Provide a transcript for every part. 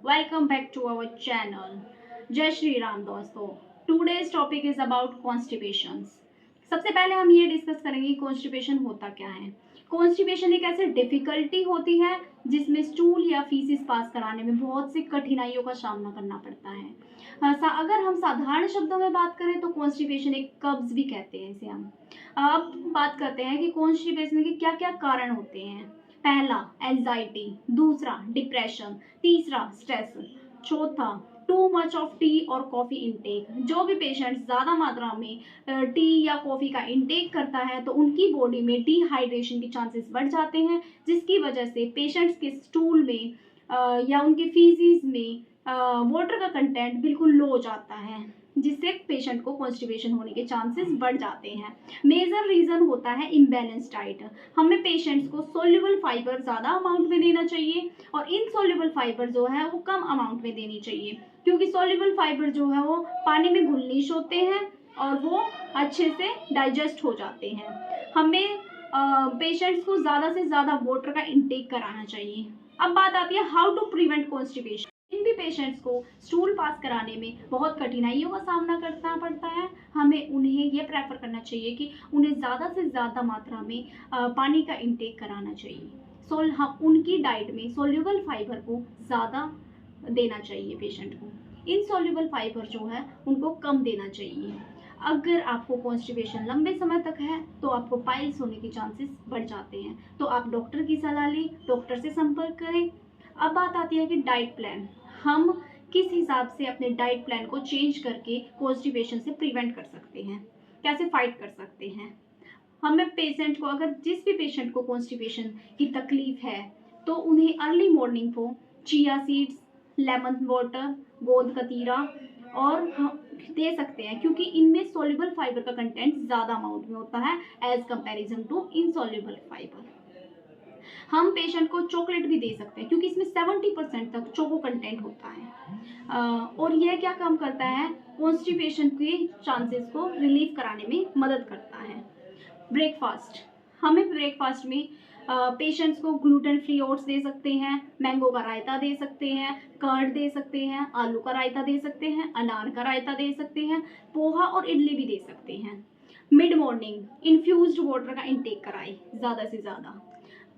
Welcome back to our channel. जय श्री राम दोस्तों. Today's topic is about constipations. सबसे पहले हम ये डिस्कस करेंगे कॉन्स्टिपेशन होता क्या है. कॉन्स्टिपेशन एक ऐसी डिफिकल्टी होती है जिसमें स्टूल या फीसिस पास कराने में बहुत सी कठिनाइयों का सामना करना पड़ता है. अगर हम साधारण शब्दों में बात करें तो कॉन्स्टिपेशन एक कब्ज भी कहते हैं इसे हम. अब बात करते हैं कि कॉन्स्टिपेशन के क्या क्या कारण होते हैं. पहला एंजाइटी, दूसरा डिप्रेशन, तीसरा स्ट्रेस, चौथा टू मच ऑफ टी और कॉफ़ी इनटेक. जो भी पेशेंट ज़्यादा मात्रा में टी या कॉफ़ी का इनटेक करता है तो उनकी बॉडी में डिहाइड्रेशन के चांसेस बढ़ जाते हैं, जिसकी वजह से पेशेंट्स के स्टूल में या उनके फीसिस में वाटर का कंटेंट बिल्कुल लो हो जाता है, जिससे पेशेंट को कॉन्स्टिपेशन होने के चांसेस बढ़ जाते हैं. मेजर रीज़न होता है इम्बैलेंस डाइट. हमें पेशेंट्स को सोल्यूबल फाइबर ज़्यादा अमाउंट में देना चाहिए और इनसोल्यूबल फाइबर जो है वो कम अमाउंट में देनी चाहिए, क्योंकि सोल्यूबल फाइबर जो है वो पानी में घुलनशील होते हैं और वो अच्छे से डाइजेस्ट हो जाते हैं. हमें पेशेंट्स को ज़्यादा से ज़्यादा वाटर का इंटेक कराना चाहिए. अब बात आती है हाउ टू प्रिवेंट कॉन्स्टिपेशन. इन भी पेशेंट्स को स्टूल पास कराने में बहुत कठिनाइयों का सामना करना पड़ता है. हमें उन्हें ये प्रेफर करना चाहिए कि उन्हें ज़्यादा से ज़्यादा मात्रा में पानी का इंटेक कराना चाहिए. हम उनकी डाइट में सोल्यूबल फाइबर को ज़्यादा देना चाहिए पेशेंट को. इनसोल्यूबल फाइबर जो है उनको कम देना चाहिए. अगर आपको कॉन्स्टिपेशन लंबे समय तक है तो आपको पाइल्स होने के चांसेस बढ़ जाते हैं, तो आप डॉक्टर की सलाह लें, डॉक्टर से संपर्क करें. अब बात आती है कि डाइट प्लान. हम किस हिसाब से अपने डाइट प्लान को चेंज करके कॉन्स्टिपेशन से प्रिवेंट कर सकते हैं, कैसे फाइट कर सकते हैं. हमें पेशेंट को, अगर जिस भी पेशेंट को कॉन्स्टिपेशन की तकलीफ है तो उन्हें अर्ली मॉर्निंग को चिया सीड्स, लेमन वाटर, गोंद कतीरा और दे सकते हैं, क्योंकि इनमें सोल्यूबल फाइबर का कंटेंट ज़्यादा अमाउंट में होता है as comparison to insoluble fibre. हम पेशेंट को चॉकलेट भी दे सकते हैं, क्योंकि इसमें 70% तक चोको कंटेंट होता है और यह क्या काम करता है, कॉन्स्टिपेशन के चांसेस को रिलीव कराने में मदद करता है. ब्रेकफास्ट. हमें ब्रेकफास्ट में पेशेंट्स को ग्लूटेन फ्री ओट्स दे सकते हैं, मैंगो का रायता दे सकते हैं, कर्ड दे सकते हैं, आलू का रायता दे सकते हैं, अनार का रायता दे सकते हैं, पोहा और इडली भी दे सकते हैं. मिड मॉर्निंग इन्फ्यूज्ड वाटर का इंटेक कराएं ज़्यादा से ज़्यादा.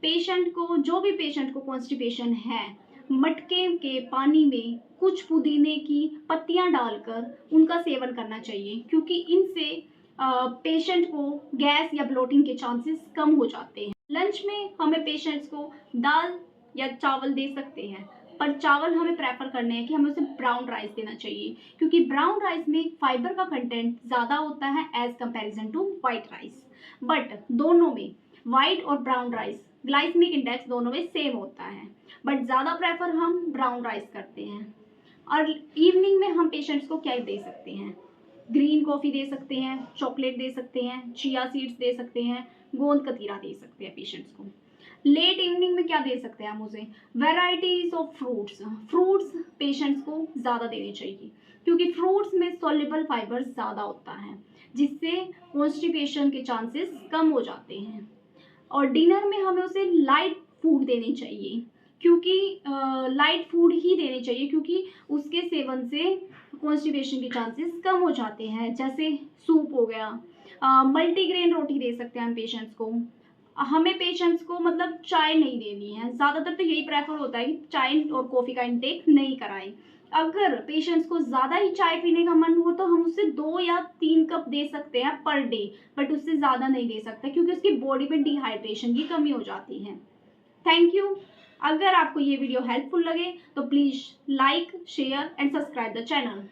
पेशेंट को, जो भी पेशेंट को कॉन्स्टिपेशन है, मटके के पानी में कुछ पुदीने की पत्तियां डालकर उनका सेवन करना चाहिए, क्योंकि इनसे पेशेंट को गैस या ब्लोटिंग के चांसेस कम हो जाते हैं. लंच में हमें पेशेंट्स को दाल या चावल दे सकते हैं, पर चावल हमें प्रेफर करने हैं कि हमें उसे ब्राउन राइस देना चाहिए, क्योंकि ब्राउन राइस में फाइबर का कंटेंट ज़्यादा होता है as comparison to white rice. But दोनों में, वाइट और ब्राउन राइस, ग्लाइसेमिक इंडेक्स दोनों में सेम होता है, बट ज़्यादा प्रेफर हम ब्राउन राइस करते हैं. और इवनिंग में हम पेशेंट्स को क्या दे सकते हैं, ग्रीन कॉफ़ी दे सकते हैं, चॉकलेट दे सकते हैं, चिया सीड्स दे सकते हैं, गोंद कतीरा दे सकते हैं पेशेंट्स को. लेट इवनिंग में क्या दे सकते हैं हम उसे, varieties of fruits. Fruits patients को ज़्यादा देने चाहिए, क्योंकि फ्रूट्स में सोल्यूबल फाइबर ज़्यादा होता है, जिससे कॉन्स्टिपेशन के चांसेस कम हो जाते हैं. और डिनर में हमें उसे लाइट फूड देने चाहिए, क्योंकि लाइट फूड ही देने चाहिए, क्योंकि उसके सेवन से कॉन्स्टिपेशन के चांसेस कम हो जाते हैं. जैसे सूप हो गया, मल्टीग्रेन रोटी दे सकते हैं हम पेशेंट्स को. हमें पेशेंट्स को मतलब चाय नहीं देनी है, ज़्यादातर तो यही प्रेफर होता है कि चाय और कॉफ़ी का इंटेक नहीं कराएं. अगर पेशेंट्स को ज़्यादा ही चाय पीने का मन हो तो हम उससे 2 या 3 कप दे सकते हैं पर डे, बट उससे ज़्यादा नहीं दे सकते, क्योंकि उसकी बॉडी में डिहाइड्रेशन की कमी हो जाती है. Thank you. अगर आपको ये वीडियो हेल्पफुल लगे तो please like, share and subscribe the channel.